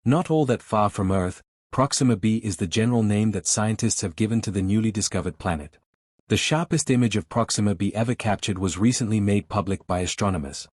Not all that far from Earth, Proxima b is the general name that scientists have given to the newly discovered planet. The sharpest image of Proxima b ever captured was recently made public by astronomers.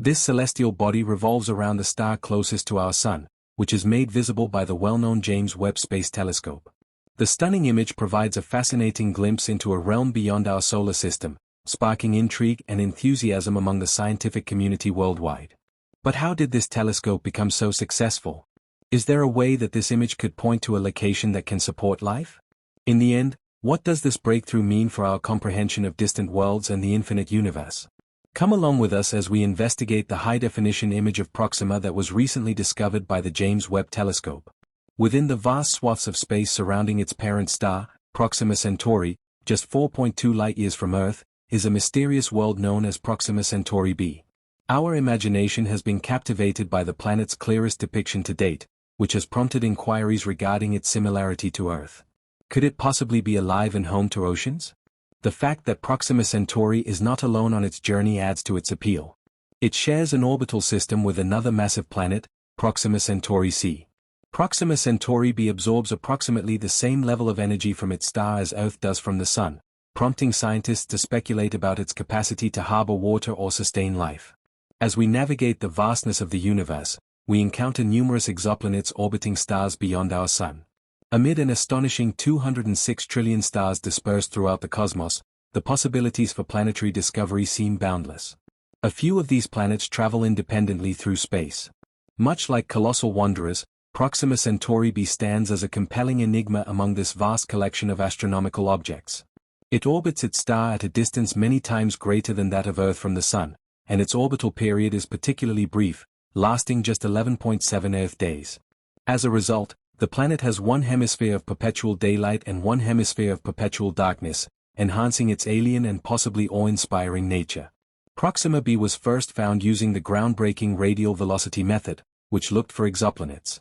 This celestial body revolves around the star closest to our Sun, which is made visible by the well-known James Webb Space Telescope. The stunning image provides a fascinating glimpse into a realm beyond our solar system, sparking intrigue and enthusiasm among the scientific community worldwide. But how did this telescope become so successful? Is there a way that this image could point to a location that can support life? In the end, what does this breakthrough mean for our comprehension of distant worlds and the infinite universe? Come along with us as we investigate the high-definition image of Proxima that was recently discovered by the James Webb Telescope. Within the vast swaths of space surrounding its parent star, Proxima Centauri, just 4.2 light-years from Earth, is a mysterious world known as Proxima Centauri b. Our imagination has been captivated by the planet's clearest depiction to date, which has prompted inquiries regarding its similarity to Earth. Could it possibly be alive and home to oceans? The fact that Proxima Centauri is not alone on its journey adds to its appeal. It shares an orbital system with another massive planet, Proxima Centauri c. Proxima Centauri b absorbs approximately the same level of energy from its star as Earth does from the Sun, prompting scientists to speculate about its capacity to harbor water or sustain life. As we navigate the vastness of the universe, we encounter numerous exoplanets orbiting stars beyond our Sun. Amid an astonishing 206 trillion stars dispersed throughout the cosmos, the possibilities for planetary discovery seem boundless. A few of these planets travel independently through space. Much like colossal wanderers, Proxima Centauri b stands as a compelling enigma among this vast collection of astronomical objects. It orbits its star at a distance many times greater than that of Earth from the Sun, and its orbital period is particularly brief, lasting just 11.7 Earth days. As a result, the planet has one hemisphere of perpetual daylight and one hemisphere of perpetual darkness, enhancing its alien and possibly awe-inspiring nature. Proxima b was first found using the groundbreaking radial velocity method, which looked for exoplanets.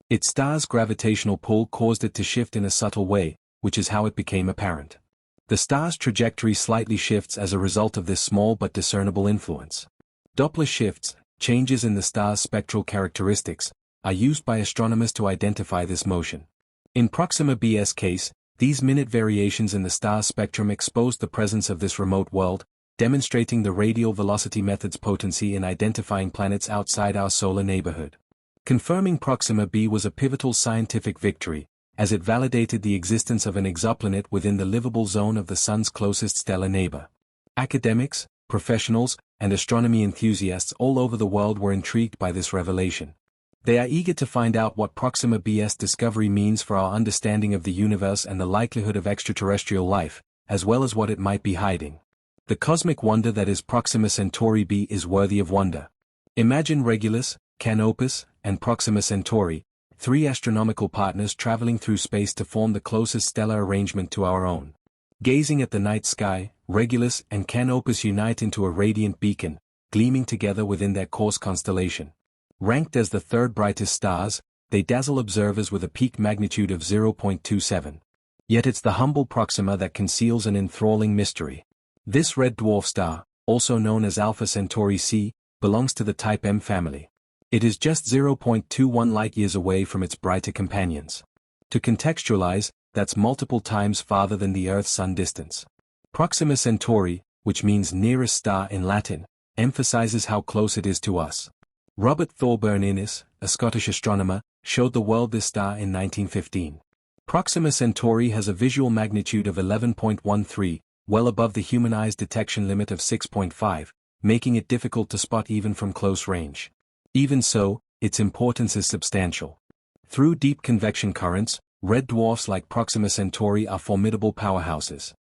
Its star's gravitational pull caused it to shift in a subtle way, which is how it became apparent. The star's trajectory slightly shifts as a result of this small but discernible influence. Doppler shifts, changes in the star's spectral characteristics, are used by astronomers to identify this motion. In Proxima b's case, these minute variations in the star's spectrum exposed the presence of this remote world, demonstrating the radial velocity method's potency in identifying planets outside our solar neighborhood. Confirming Proxima b was a pivotal scientific victory, as it validated the existence of an exoplanet within the livable zone of the Sun's closest stellar neighbor. Academics, professionals, and astronomy enthusiasts all over the world were intrigued by this revelation. They are eager to find out what Proxima b's discovery means for our understanding of the universe and the likelihood of extraterrestrial life, as well as what it might be hiding. The cosmic wonder that is Proxima Centauri b is worthy of wonder. Imagine Regulus, Canopus, and Proxima Centauri, three astronomical partners traveling through space to form the closest stellar arrangement to our own. Gazing at the night sky, Regulus and Canopus unite into a radiant beacon, gleaming together within their course constellation. Ranked as the third brightest stars, they dazzle observers with a peak magnitude of 0.27. Yet it's the humble Proxima that conceals an enthralling mystery. This red dwarf star, also known as Alpha Centauri c, belongs to the Type M family. It is just 0.21 light-years away from its brighter companions. To contextualize, that's multiple times farther than the Earth-Sun distance. Proxima Centauri, which means nearest star in Latin, emphasizes how close it is to us. Robert Thorburn Innes, a Scottish astronomer, showed the world this star in 1915. Proxima Centauri has a visual magnitude of 11.13, well above the human eye's detection limit of 6.5, making it difficult to spot even from close range. Even so, its importance is substantial. Through deep convection currents, red dwarfs like Proxima Centauri are formidable powerhouses.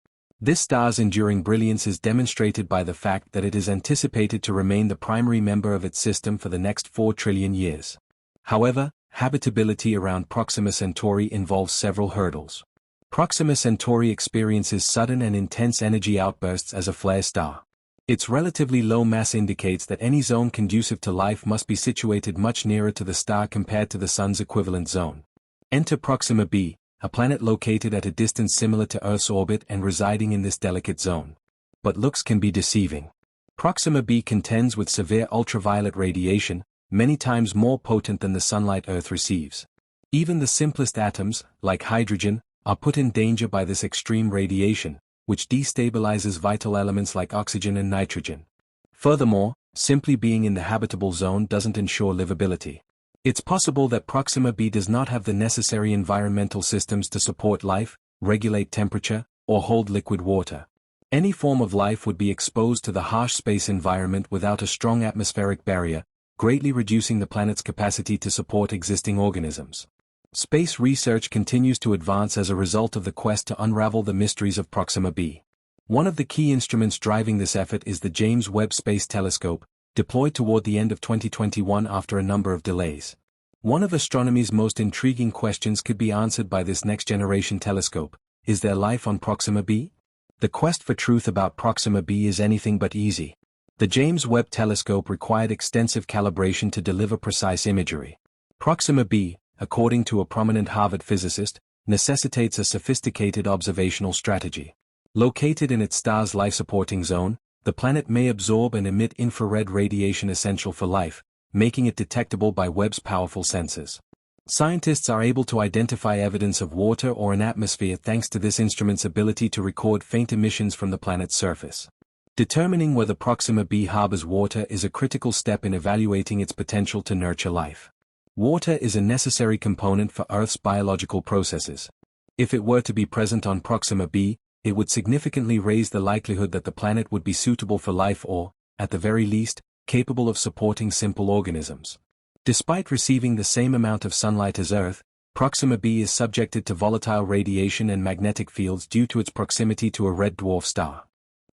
This star's enduring brilliance is demonstrated by the fact that it is anticipated to remain the primary member of its system for the next 4 trillion years. However, habitability around Proxima Centauri involves several hurdles. Proxima Centauri experiences sudden and intense energy outbursts as a flare star. Its relatively low mass indicates that any zone conducive to life must be situated much nearer to the star compared to the Sun's equivalent zone. Enter Proxima b, a planet located at a distance similar to Earth's orbit and residing in this delicate zone. But looks can be deceiving. Proxima b contends with severe ultraviolet radiation, many times more potent than the sunlight Earth receives. Even the simplest atoms, like hydrogen, are put in danger by this extreme radiation, which destabilizes vital elements like oxygen and nitrogen. Furthermore, simply being in the habitable zone doesn't ensure livability. It's possible that Proxima b does not have the necessary environmental systems to support life, regulate temperature, or hold liquid water. Any form of life would be exposed to the harsh space environment without a strong atmospheric barrier, greatly reducing the planet's capacity to support existing organisms. Space research continues to advance as a result of the quest to unravel the mysteries of Proxima b. One of the key instruments driving this effort is the James Webb Space Telescope, deployed toward the end of 2021 after a number of delays. One of astronomy's most intriguing questions could be answered by this next-generation telescope: is there life on Proxima b? The quest for truth about Proxima b is anything but easy. The James Webb Telescope required extensive calibration to deliver precise imagery. Proxima b, according to a prominent Harvard physicist, necessitates a sophisticated observational strategy. Located in its star's life-supporting zone, the planet may absorb and emit infrared radiation essential for life, making it detectable by Webb's powerful sensors. Scientists are able to identify evidence of water or an atmosphere thanks to this instrument's ability to record faint emissions from the planet's surface. Determining whether Proxima b harbors water is a critical step in evaluating its potential to nurture life. Water is a necessary component for Earth's biological processes. If it were to be present on Proxima b, it would significantly raise the likelihood that the planet would be suitable for life or, at the very least, capable of supporting simple organisms. Despite receiving the same amount of sunlight as Earth, Proxima b is subjected to volatile radiation and magnetic fields due to its proximity to a red dwarf star.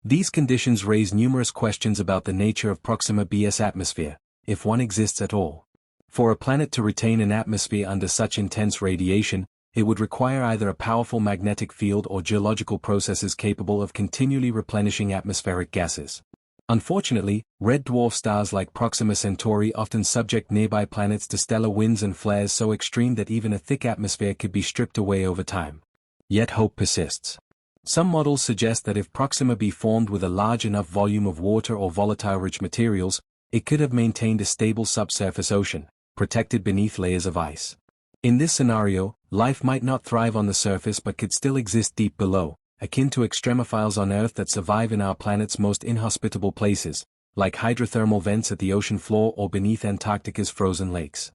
These conditions raise numerous questions about the nature of Proxima b's atmosphere, if one exists at all. For a planet to retain an atmosphere under such intense radiation, it would require either a powerful magnetic field or geological processes capable of continually replenishing atmospheric gases. Unfortunately, red dwarf stars like Proxima Centauri often subject nearby planets to stellar winds and flares so extreme that even a thick atmosphere could be stripped away over time. Yet hope persists. Some models suggest that if Proxima b formed with a large enough volume of water or volatile-rich materials, it could have maintained a stable subsurface ocean, protected beneath layers of ice. In this scenario, life might not thrive on the surface but could still exist deep below, akin to extremophiles on Earth that survive in our planet's most inhospitable places, like hydrothermal vents at the ocean floor or beneath Antarctica's frozen lakes.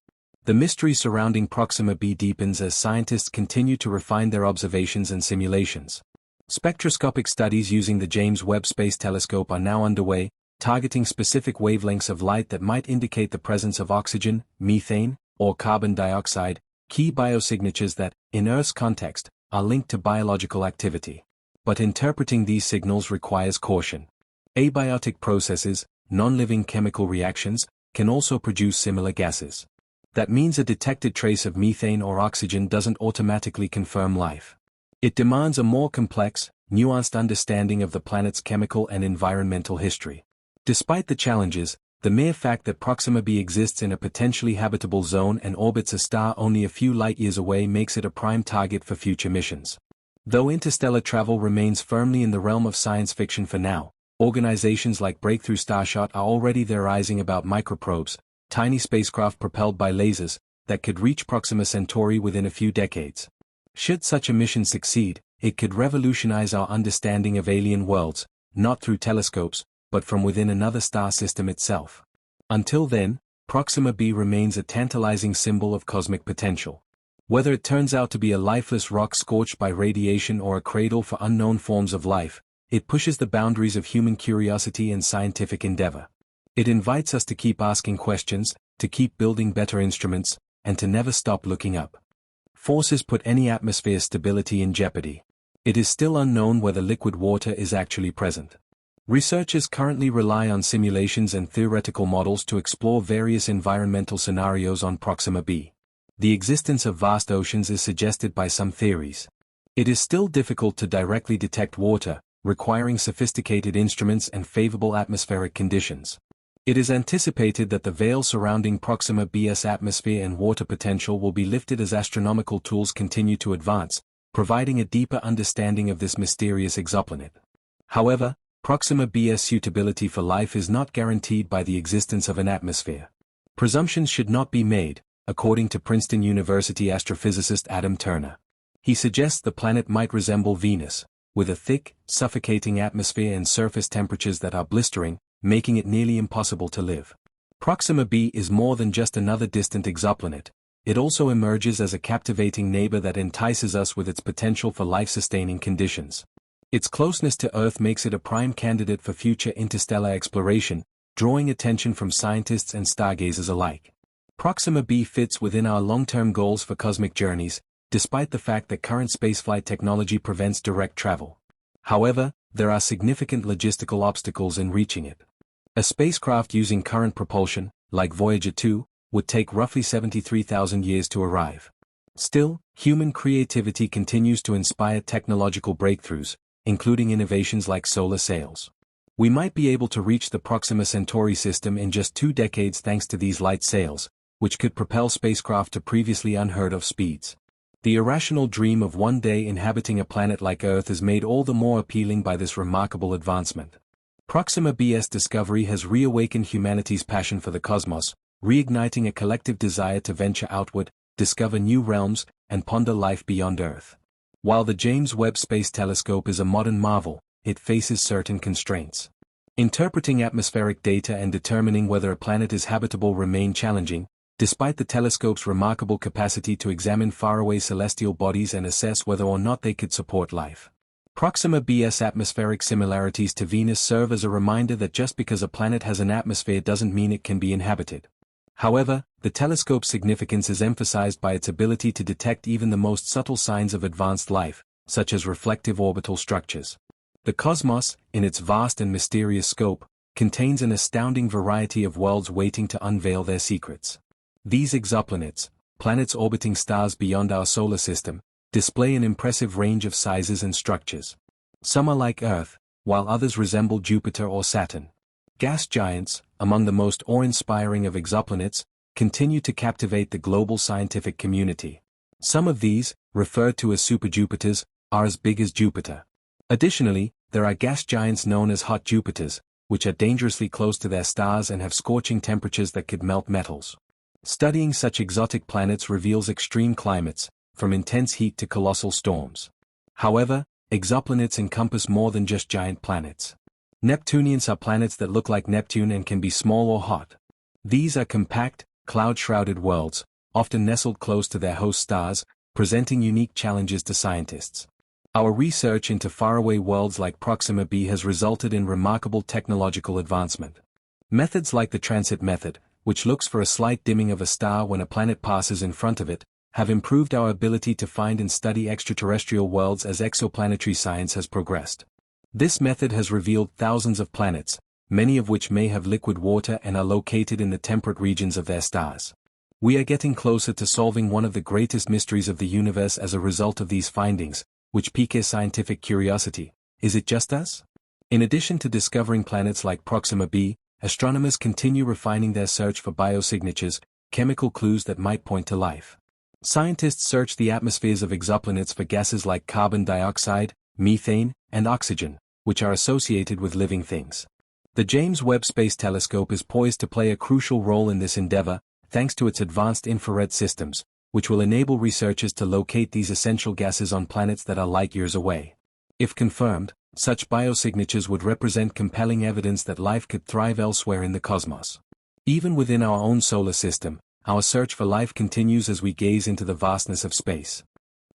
The mystery surrounding Proxima b deepens as scientists continue to refine their observations and simulations. Spectroscopic studies using the James Webb Space Telescope are now underway, targeting specific wavelengths of light that might indicate the presence of oxygen, methane, or carbon dioxide, key biosignatures that, in Earth's context, are linked to biological activity. But interpreting these signals requires caution. Abiotic processes, non-living chemical reactions, can also produce similar gases. That means a detected trace of methane or oxygen doesn't automatically confirm life. It demands a more complex, nuanced understanding of the planet's chemical and environmental history. Despite the challenges, the mere fact that Proxima b exists in a potentially habitable zone and orbits a star only a few light-years away makes it a prime target for future missions. Though interstellar travel remains firmly in the realm of science fiction for now, organizations like Breakthrough Starshot are already theorizing about microprobes, tiny spacecraft propelled by lasers, that could reach Proxima Centauri within a few decades. Should such a mission succeed, it could revolutionize our understanding of alien worlds, not through telescopes, but from within another star system itself. Until then, Proxima b remains a tantalizing symbol of cosmic potential. Whether it turns out to be a lifeless rock scorched by radiation or a cradle for unknown forms of life, it pushes the boundaries of human curiosity and scientific endeavor. It invites us to keep asking questions, to keep building better instruments, and to never stop looking up. Forces put any atmosphere's stability in jeopardy. It is still unknown whether liquid water is actually present. Researchers currently rely on simulations and theoretical models to explore various environmental scenarios on Proxima b. The existence of vast oceans is suggested by some theories. It is still difficult to directly detect water, requiring sophisticated instruments and favorable atmospheric conditions. It is anticipated that the veil surrounding Proxima b's atmosphere and water potential will be lifted as astronomical tools continue to advance, providing a deeper understanding of this mysterious exoplanet. However, Proxima b's suitability for life is not guaranteed by the existence of an atmosphere. Presumptions should not be made, according to Princeton University astrophysicist Adam Turner. He suggests the planet might resemble Venus, with a thick, suffocating atmosphere and surface temperatures that are blistering, making it nearly impossible to live. Proxima b is more than just another distant exoplanet. It also emerges as a captivating neighbor that entices us with its potential for life-sustaining conditions. Its closeness to Earth makes it a prime candidate for future interstellar exploration, drawing attention from scientists and stargazers alike. Proxima b fits within our long-term goals for cosmic journeys, despite the fact that current spaceflight technology prevents direct travel. However, there are significant logistical obstacles in reaching it. A spacecraft using current propulsion, like Voyager 2, would take roughly 73,000 years to arrive. Still, human creativity continues to inspire technological breakthroughs, including innovations like solar sails. We might be able to reach the Proxima Centauri system in just 2 decades thanks to these light sails, which could propel spacecraft to previously unheard-of speeds. The irrational dream of one day inhabiting a planet like Earth is made all the more appealing by this remarkable advancement. Proxima b's discovery has reawakened humanity's passion for the cosmos, reigniting a collective desire to venture outward, discover new realms, and ponder life beyond Earth. While the James Webb Space Telescope is a modern marvel, it faces certain constraints. Interpreting atmospheric data and determining whether a planet is habitable remain challenging, despite the telescope's remarkable capacity to examine faraway celestial bodies and assess whether or not they could support life. Proxima b's atmospheric similarities to Venus serve as a reminder that just because a planet has an atmosphere doesn't mean it can be inhabited. However, the telescope's significance is emphasized by its ability to detect even the most subtle signs of advanced life, such as reflective orbital structures. The cosmos, in its vast and mysterious scope, contains an astounding variety of worlds waiting to unveil their secrets. These exoplanets, planets orbiting stars beyond our solar system, display an impressive range of sizes and structures. Some are like Earth, while others resemble Jupiter or Saturn. Gas giants, among the most awe-inspiring of exoplanets, continue to captivate the global scientific community. Some of these, referred to as superjupiters, are as big as Jupiter. Additionally, there are gas giants known as hot Jupiters, which are dangerously close to their stars and have scorching temperatures that could melt metals. Studying such exotic planets reveals extreme climates, from intense heat to colossal storms. However, exoplanets encompass more than just giant planets. Neptunians are planets that look like Neptune and can be small or hot. These are compact, cloud-shrouded worlds, often nestled close to their host stars, presenting unique challenges to scientists. Our research into faraway worlds like Proxima b has resulted in remarkable technological advancement. Methods like the transit method, which looks for a slight dimming of a star when a planet passes in front of it, have improved our ability to find and study extraterrestrial worlds as exoplanetary science has progressed. This method has revealed thousands of planets, many of which may have liquid water and are located in the temperate regions of their stars. We are getting closer to solving one of the greatest mysteries of the universe as a result of these findings, which pique scientific curiosity. Is it just us? In addition to discovering planets like Proxima b, astronomers continue refining their search for biosignatures, chemical clues that might point to life. Scientists search the atmospheres of exoplanets for gases like carbon dioxide, methane, and oxygen, which are associated with living things. The James Webb Space Telescope is poised to play a crucial role in this endeavor, thanks to its advanced infrared systems, which will enable researchers to locate these essential gases on planets that are light years away. If confirmed, such biosignatures would represent compelling evidence that life could thrive elsewhere in the cosmos. Even within our own solar system, our search for life continues as we gaze into the vastness of space.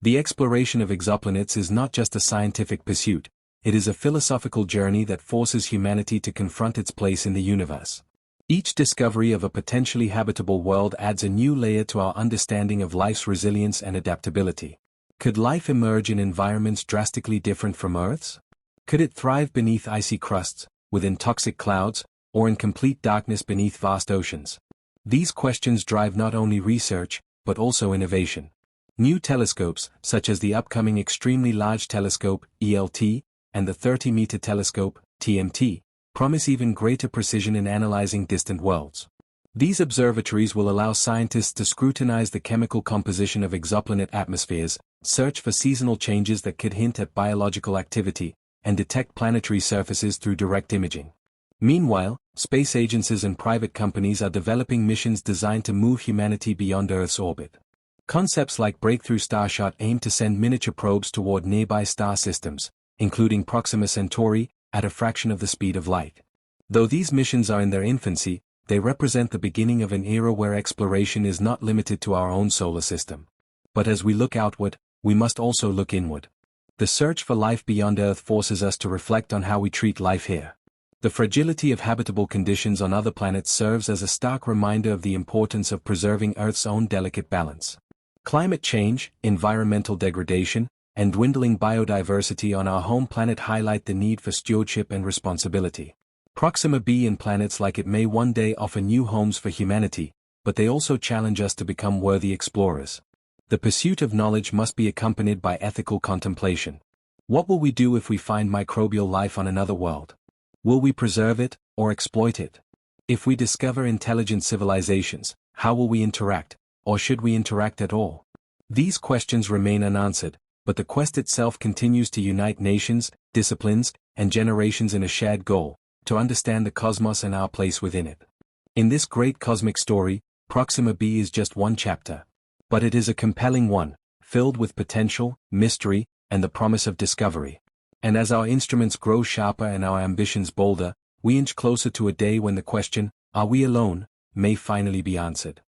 The exploration of exoplanets is not just a scientific pursuit, it is a philosophical journey that forces humanity to confront its place in the universe. Each discovery of a potentially habitable world adds a new layer to our understanding of life's resilience and adaptability. Could life emerge in environments drastically different from Earth's? Could it thrive beneath icy crusts, within toxic clouds, or in complete darkness beneath vast oceans? These questions drive not only research, but also innovation. New telescopes, such as the upcoming Extremely Large Telescope, ELT, and the 30-meter telescope, TMT, promise even greater precision in analyzing distant worlds. These observatories will allow scientists to scrutinize the chemical composition of exoplanet atmospheres, search for seasonal changes that could hint at biological activity, and detect planetary surfaces through direct imaging. Meanwhile, space agencies and private companies are developing missions designed to move humanity beyond Earth's orbit. Concepts like Breakthrough Starshot aim to send miniature probes toward nearby star systems, including Proxima Centauri, at a fraction of the speed of light. Though these missions are in their infancy, they represent the beginning of an era where exploration is not limited to our own solar system. But as we look outward, we must also look inward. The search for life beyond Earth forces us to reflect on how we treat life here. The fragility of habitable conditions on other planets serves as a stark reminder of the importance of preserving Earth's own delicate balance. Climate change, environmental degradation, and dwindling biodiversity on our home planet highlight the need for stewardship and responsibility. Proxima b and planets like it may one day offer new homes for humanity, but they also challenge us to become worthy explorers. The pursuit of knowledge must be accompanied by ethical contemplation. What will we do if we find microbial life on another world? Will we preserve it, or exploit it? If we discover intelligent civilizations, how will we interact, or should we interact at all? These questions remain unanswered, but the quest itself continues to unite nations, disciplines, and generations in a shared goal, to understand the cosmos and our place within it. In this great cosmic story, Proxima b is just one chapter. But it is a compelling one, filled with potential, mystery, and the promise of discovery. And as our instruments grow sharper and our ambitions bolder, we inch closer to a day when the question, "Are we alone?" may finally be answered.